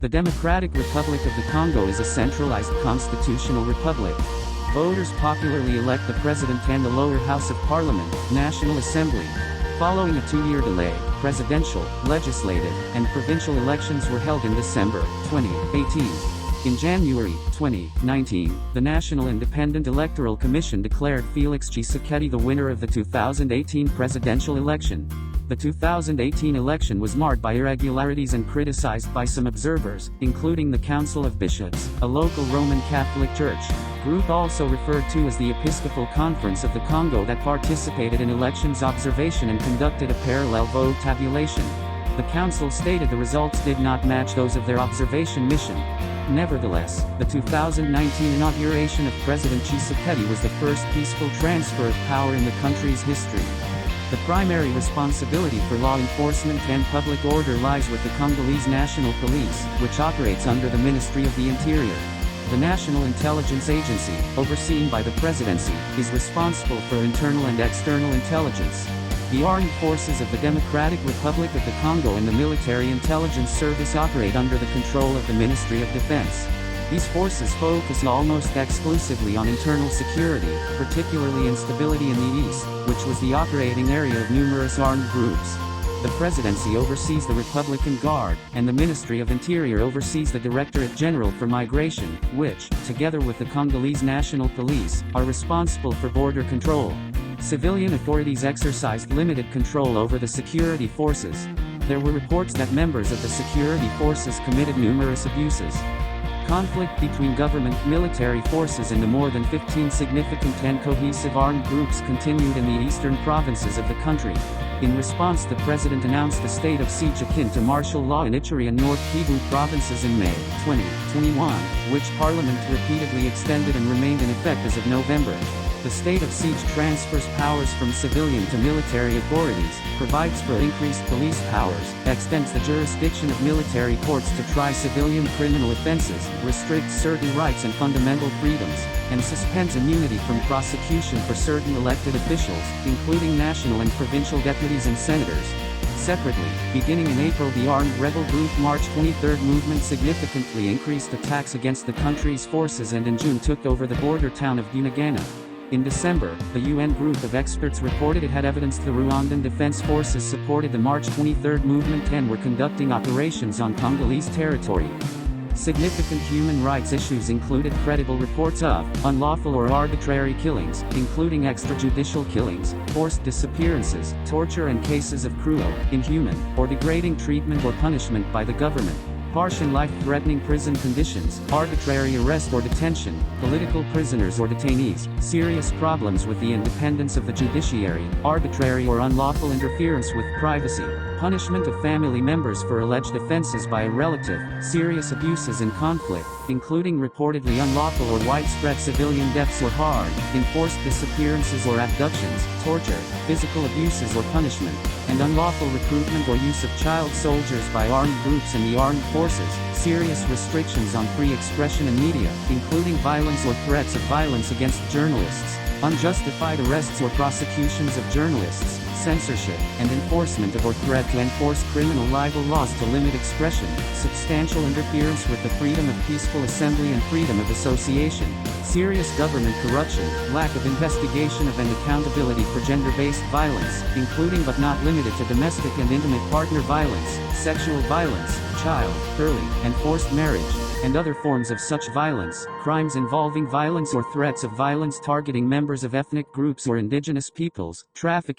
The Democratic Republic of the Congo is a centralized constitutional republic. Voters popularly elect the president and the lower house of parliament, National Assembly. Following a 2-year delay, presidential, legislative, and provincial elections were held in December 2018. In January 2019, the National Independent Electoral Commission declared Félix Tshisekedi the winner of the 2018 presidential election. The 2018 election was marred by irregularities and criticized by some observers, including the Council of Bishops, a local Roman Catholic church group also referred to as the Episcopal Conference of the Congo that participated in elections observation and conducted a parallel vote tabulation. The council stated the results did not match those of their observation mission. Nevertheless, the 2019 inauguration of President Tshisekedi was the first peaceful transfer of power in the country's history. The primary responsibility for law enforcement and public order lies with the Congolese National Police, which operates under the Ministry of the Interior. The National Intelligence Agency, overseen by the Presidency, is responsible for internal and external intelligence. The armed forces of the Democratic Republic of the Congo and the Military Intelligence Service operate under the control of the Ministry of Defense. These forces focus almost exclusively on internal security, particularly instability in the east, which was the operating area of numerous armed groups. The Presidency oversees the Republican Guard, and the Ministry of Interior oversees the Directorate General for Migration, which, together with the Congolese National Police, are responsible for border control. Civilian authorities exercised limited control over the security forces. There were reports that members of the security forces committed numerous abuses. Conflict between government military forces and the more than 15 significant and cohesive armed groups continued in the eastern provinces of the country. In response, the president announced a state of siege akin to martial law in Ituri and North Kivu provinces in May 2021, which Parliament repeatedly extended and remained in effect as of November. The state of siege transfers powers from civilian to military authorities, provides for increased police powers, extends the jurisdiction of military courts to try civilian criminal offenses, restricts certain rights and fundamental freedoms, and suspends immunity from prosecution for certain elected officials, including national and provincial deputies and senators. Separately, beginning in April, the armed rebel group March 23 movement significantly increased attacks against the country's forces and in June took over the border town of Bunagana. In December, the UN group of experts reported it had evidence the Rwandan Defense Forces supported the March 23 movement and were conducting operations on Congolese territory. Significant human rights issues included credible reports of unlawful or arbitrary killings, including extrajudicial killings, forced disappearances, torture and cases of cruel, inhuman, or degrading treatment or punishment by the government. Harsh and life-threatening prison conditions, arbitrary arrest or detention, political prisoners or detainees, serious problems with the independence of the judiciary, arbitrary or unlawful interference with privacy, punishment of family members for alleged offenses by a relative, serious abuses in conflict, including reportedly unlawful or widespread civilian deaths or hard, enforced disappearances or abductions, torture, physical abuses or punishment, and unlawful recruitment or use of child soldiers by armed groups and the armed forces, serious restrictions on free expression and media, including violence or threats of violence against journalists, unjustified arrests or prosecutions of journalists, censorship, and enforcement of or threat to enforce criminal libel laws to limit expression, substantial interference with the freedom of peaceful assembly and freedom of association, serious government corruption, lack of investigation of and accountability for gender-based violence, including but not limited to domestic and intimate partner violence, sexual violence, child, early, and forced marriage, and other forms of such violence, crimes involving violence or threats of violence targeting members of ethnic groups or indigenous peoples, trafficking